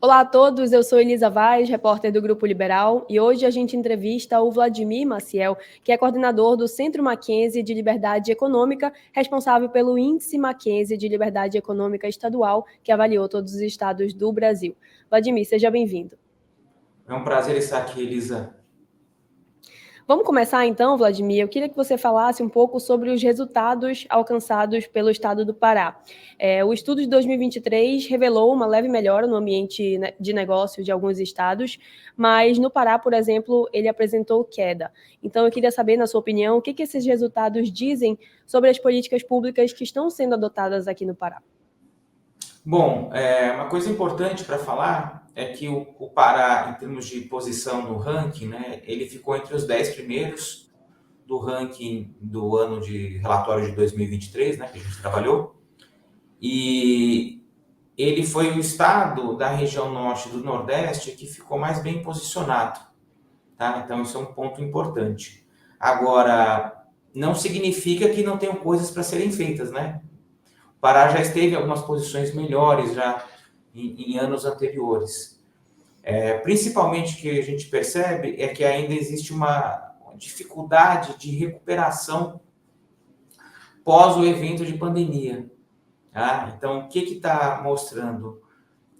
Olá a todos, eu sou Elisa Vaz, repórter do Grupo Liberal, e hoje a gente entrevista o Vladimir Maciel, que é coordenador do Centro Mackenzie de Liberdade Econômica, responsável pelo Índice Mackenzie de Liberdade Econômica Estadual, que avaliou todos os estados do Brasil. Vladimir, seja bem-vindo. É um prazer estar aqui, Elisa. Vamos começar então, Vladimir. Eu queria que você falasse um pouco sobre os resultados alcançados pelo estado do Pará. O estudo de 2023 revelou uma leve melhora no ambiente de negócios de alguns estados, mas no Pará, por exemplo, ele apresentou queda. Então, eu queria saber, na sua opinião, o que esses resultados dizem sobre as políticas públicas que estão sendo adotadas aqui no Pará. Bom, uma coisa importante para falar é que o Pará, em termos de posição no ranking, né, ele ficou entre os 10 primeiros do ranking do ano de relatório de 2023, né, que a gente trabalhou, e ele foi o estado da região norte e do nordeste que ficou mais bem posicionado, tá? Então, isso é um ponto importante. Agora, não significa que não tenham coisas para serem feitas, né? O Pará já esteve em algumas posições melhores já em anos anteriores. Principalmente o que a gente percebe é que ainda existe uma dificuldade de recuperação pós o evento de pandemia. Tá? Então, o que está mostrando?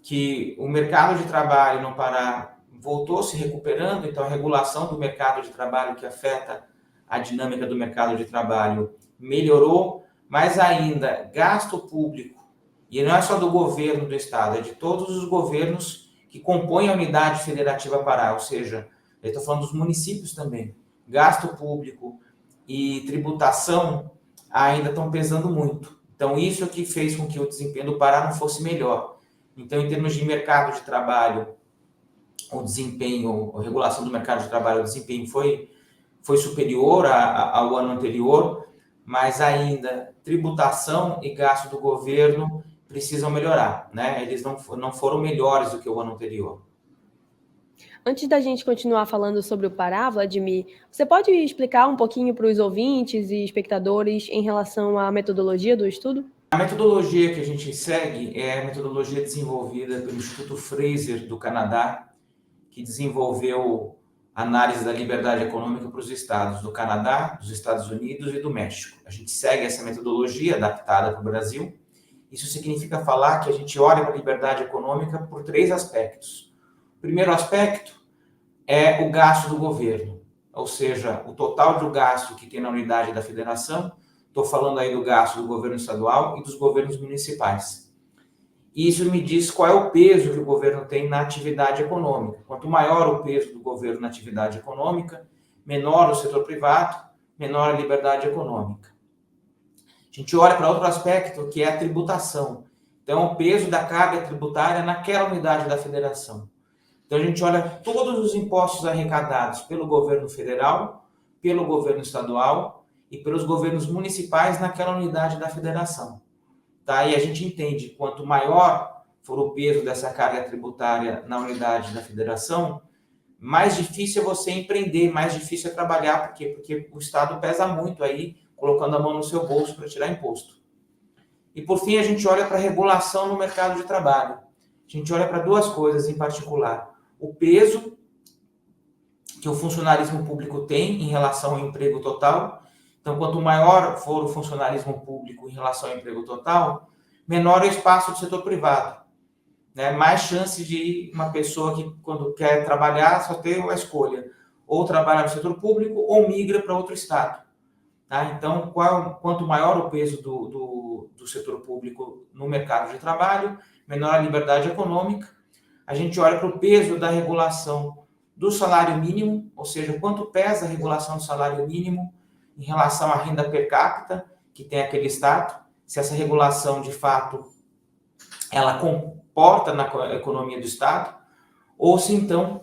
Que o mercado de trabalho no Pará voltou se recuperando, então a regulação do mercado de trabalho que afeta a dinâmica do mercado de trabalho melhorou, mas ainda gasto público, e não é só do governo do estado, é de todos os governos que compõem a unidade federativa Pará, ou seja, eu estou falando dos municípios também, gasto público e tributação ainda estão pesando muito. Então isso é o que fez com que o desempenho do Pará não fosse melhor. Então, em termos de mercado de trabalho, o desempenho, a regulação do mercado de trabalho, o desempenho foi superior ao ano anterior, mas ainda tributação e gasto do governo precisam melhorar, né? Eles não foram melhores do que o ano anterior. Antes da gente continuar falando sobre o Pará, Vladimir, você pode explicar um pouquinho para os ouvintes e espectadores em relação à metodologia do estudo? A metodologia que a gente segue é a metodologia desenvolvida pelo Instituto Fraser do Canadá, que desenvolveu análise da liberdade econômica para os estados do Canadá, dos Estados Unidos e do México. A gente segue essa metodologia adaptada para o Brasil. Isso significa falar que a gente olha para a liberdade econômica por 3 aspectos. O primeiro aspecto é o gasto do governo, ou seja, o total do gasto que tem na unidade da federação. Estou falando aí do gasto do governo estadual e dos governos municipais. E isso me diz qual é o peso que o governo tem na atividade econômica. Quanto maior o peso do governo na atividade econômica, menor o setor privado, menor a liberdade econômica. A gente olha para outro aspecto, que é a tributação. Então, o peso da carga tributária naquela unidade da federação. Então, a gente olha todos os impostos arrecadados pelo governo federal, pelo governo estadual e pelos governos municipais naquela unidade da federação. Tá? E a gente entende, quanto maior for o peso dessa carga tributária na unidade da federação, mais difícil é você empreender, mais difícil é trabalhar. Por quê? Porque o Estado pesa muito aí, colocando a mão no seu bolso para tirar imposto. E, por fim, a gente olha para a regulação no mercado de trabalho. A gente olha para 2 coisas em particular. O peso que o funcionalismo público tem em relação ao emprego total. Então, quanto maior for o funcionalismo público em relação ao emprego total, menor é o espaço do setor privado. Né? Mais chance de uma pessoa que, quando quer trabalhar, só ter uma escolha. Ou trabalha no setor público ou migra para outro estado. Tá? Então, quanto maior o peso do setor público no mercado de trabalho, menor a liberdade econômica. A gente olha para o peso da regulação do salário mínimo, ou seja, quanto pesa a regulação do salário mínimo em relação à renda per capita que tem aquele estado, se essa regulação, de fato, ela comporta na economia do estado, ou se, então,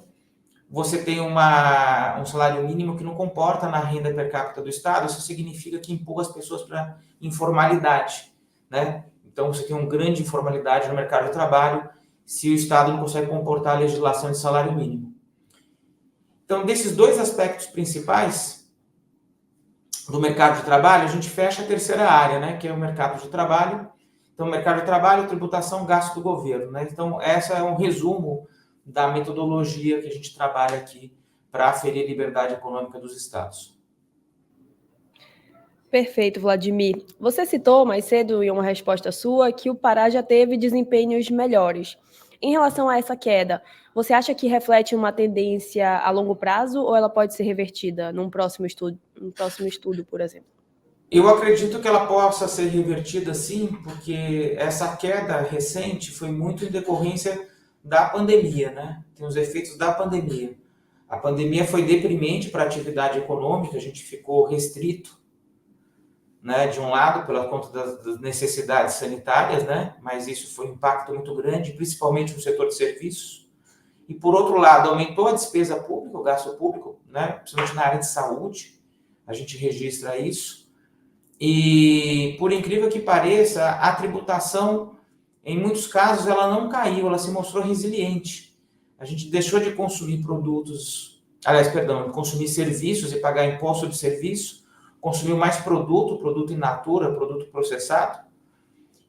você tem um salário mínimo que não comporta na renda per capita do estado. Isso significa que empurra as pessoas para informalidade, né? Então, você tem uma grande informalidade no mercado de trabalho se o estado não consegue comportar a legislação de salário mínimo. Então, desses 2 aspectos principais do mercado de trabalho, a gente fecha a terceira área, né, que é o mercado de trabalho, Então, mercado de trabalho, tributação, gasto do governo, né? Então, essa é um resumo da metodologia que a gente trabalha aqui para aferir a liberdade econômica dos estados. Perfeito, Vladimir. Você citou mais cedo em uma resposta sua que o Pará já teve desempenhos melhores. Em relação a essa queda, você acha que reflete uma tendência a longo prazo ou ela pode ser revertida num próximo estudo, por exemplo? Eu acredito que ela possa ser revertida sim, porque essa queda recente foi muito em decorrência da pandemia, né? Tem os efeitos da pandemia. A pandemia foi deprimente para a atividade econômica, a gente ficou restrito, né, de um lado, pela conta das necessidades sanitárias, né, mas isso foi um impacto muito grande, principalmente no setor de serviços. E, por outro lado, aumentou a despesa pública, o gasto público, né, principalmente na área de saúde, a gente registra isso. E, por incrível que pareça, a tributação, em muitos casos, ela não caiu, ela se mostrou resiliente. A gente deixou de consumir consumir serviços e pagar imposto sobre serviço, consumiu mais produto in natura, produto processado,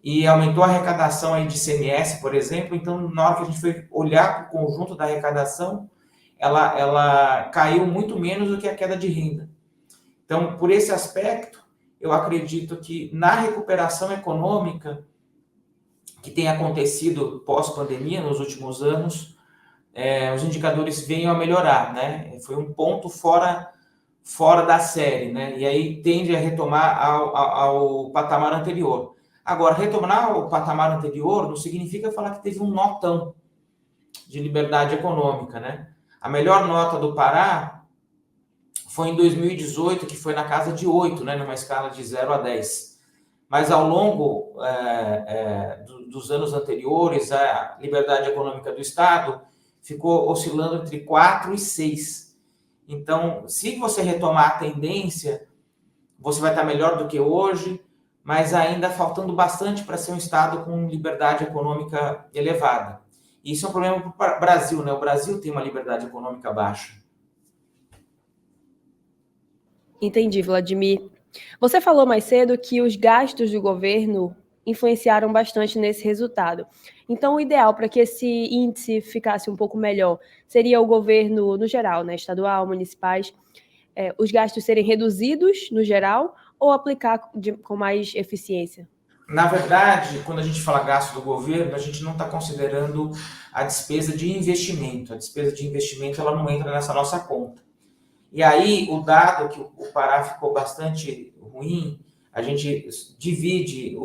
e aumentou a arrecadação aí de ICMS, por exemplo. Então, na hora que a gente foi olhar para o conjunto da arrecadação, ela caiu muito menos do que a queda de renda. Então, por esse aspecto, eu acredito que na recuperação econômica que tem acontecido pós-pandemia nos últimos anos, os indicadores venham a melhorar, né? Foi um ponto fora da série, né? E aí tende a retomar ao patamar anterior. Agora, retomar ao patamar anterior não significa falar que teve um notão de liberdade econômica, né? A melhor nota do Pará foi em 2018, que foi na casa de 8, né? Numa escala de 0 a 10. Mas ao longo dos anos anteriores, a liberdade econômica do Estado ficou oscilando entre 4 e 6. Então, se você retomar a tendência, você vai estar melhor do que hoje, mas ainda faltando bastante para ser um Estado com liberdade econômica elevada. E isso é um problema para o Brasil, né? O Brasil tem uma liberdade econômica baixa. Entendi, Vladimir. Você falou mais cedo que os gastos do governo influenciaram bastante nesse resultado. Então, o ideal para que esse índice ficasse um pouco melhor seria o governo, no geral, né, estadual, municipais, os gastos serem reduzidos, no geral, ou aplicar com mais eficiência? Na verdade, quando a gente fala gasto do governo, a gente não está considerando a despesa de investimento. A despesa de investimento ela não entra nessa nossa conta. E aí, o dado que o Pará ficou bastante ruim, a gente divide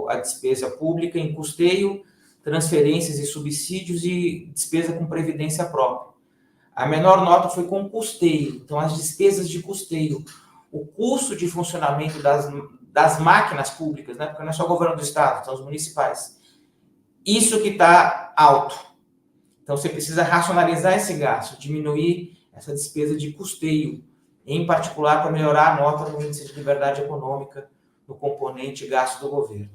a despesa pública em custeio, transferências e subsídios e despesa com previdência própria. A menor nota foi com custeio, então as despesas de custeio, o custo de funcionamento das máquinas públicas, né? Porque não é só o governo do estado, são os municipais. Isso que está alto. Então você precisa racionalizar esse gasto, diminuir essa despesa de custeio, em particular para melhorar a nota no índice de liberdade econômica no componente gasto do governo.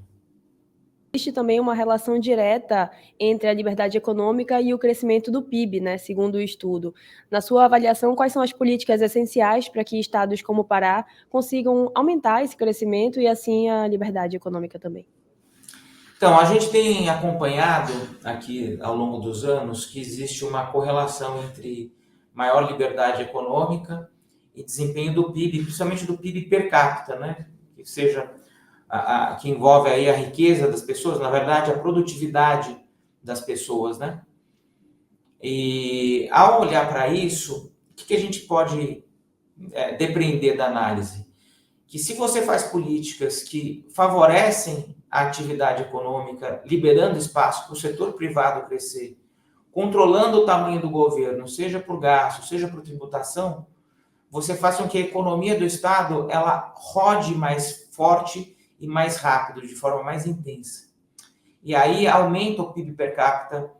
Existe também uma relação direta entre a liberdade econômica e o crescimento do PIB, né, segundo o estudo. Na sua avaliação, quais são as políticas essenciais para que estados como o Pará consigam aumentar esse crescimento e, assim, a liberdade econômica também? Então, a gente tem acompanhado aqui ao longo dos anos que existe uma correlação entre maior liberdade econômica e desempenho do PIB, principalmente do PIB per capita, né? Que seja que envolve aí a riqueza das pessoas, na verdade, a produtividade das pessoas, né? E ao olhar para isso, o que a gente pode depreender da análise? Que se você faz políticas que favorecem a atividade econômica, liberando espaço para o setor privado crescer, controlando o tamanho do governo, seja por gasto, seja por tributação, você faz com que a economia do Estado ela rode mais forte e mais rápido, de forma mais intensa. E aí aumenta o PIB per capita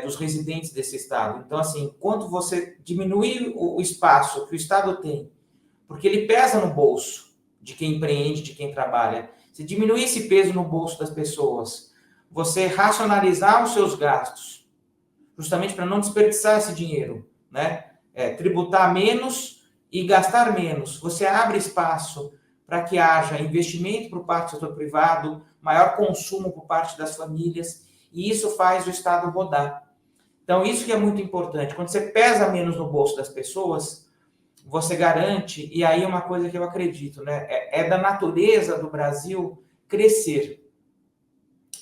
dos residentes desse Estado. Então, assim, quanto você diminuir o espaço que o Estado tem, porque ele pesa no bolso de quem empreende, de quem trabalha, se diminuir esse peso no bolso das pessoas, você racionalizar os seus gastos, justamente para não desperdiçar esse dinheiro, né? Tributar menos e gastar menos. Você abre espaço para que haja investimento por parte do setor privado, maior consumo por parte das famílias, e isso faz o Estado rodar. Então, isso que é muito importante. Quando você pesa menos no bolso das pessoas, você garante, e aí é uma coisa que eu acredito, né? É da natureza do Brasil crescer,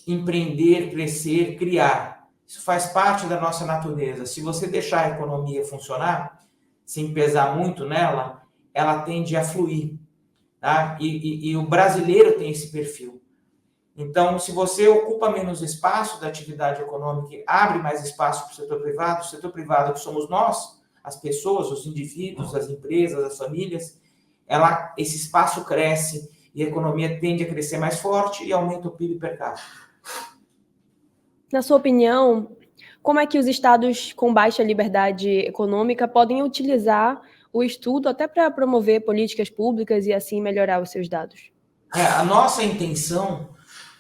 empreender, crescer, criar. Isso faz parte da nossa natureza. Se você deixar a economia funcionar, sem pesar muito nela, ela tende a fluir. Tá? E o brasileiro tem esse perfil. Então, se você ocupa menos espaço da atividade econômica e abre mais espaço para o setor privado que somos nós, as pessoas, os indivíduos, as empresas, as famílias, esse espaço cresce e a economia tende a crescer mais forte e aumenta o PIB per capita. Na sua opinião, como é que os estados com baixa liberdade econômica podem utilizar o estudo até para promover políticas públicas e assim melhorar os seus dados? A nossa intenção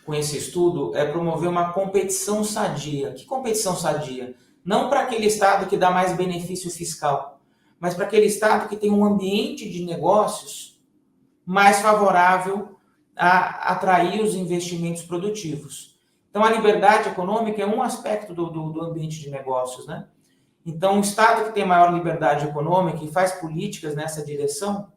com esse estudo é promover uma competição sadia. Que competição sadia? Não para aquele estado que dá mais benefício fiscal, mas para aquele estado que tem um ambiente de negócios mais favorável a atrair os investimentos produtivos. Então, a liberdade econômica é um aspecto do ambiente de negócios, né? Então, o estado que tem maior liberdade econômica e faz políticas nessa direção,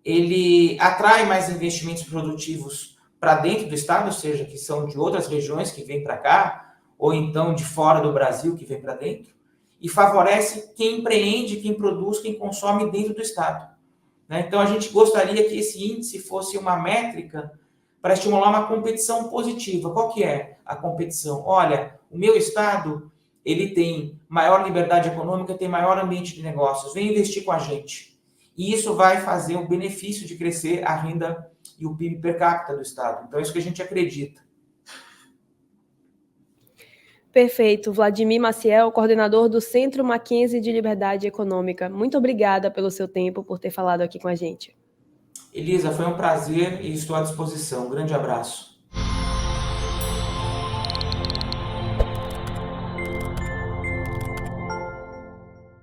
ele atrai mais investimentos produtivos para dentro do estado, ou seja, que são de outras regiões que vêm para cá, ou então de fora do Brasil que vem para dentro, e favorece quem empreende, quem produz, quem consome dentro do estado. Então, a gente gostaria que esse índice fosse uma métrica para estimular uma competição positiva. Qual que é a competição? Olha, o meu estado, ele tem maior liberdade econômica, tem maior ambiente de negócios, vem investir com a gente. E isso vai fazer o benefício de crescer a renda e o PIB per capita do estado. Então, é isso que a gente acredita. Perfeito. Vladimir Maciel, coordenador do Centro Mackenzie de Liberdade Econômica. Muito obrigada pelo seu tempo, por ter falado aqui com a gente. Elisa, foi um prazer e estou à disposição. Um grande abraço.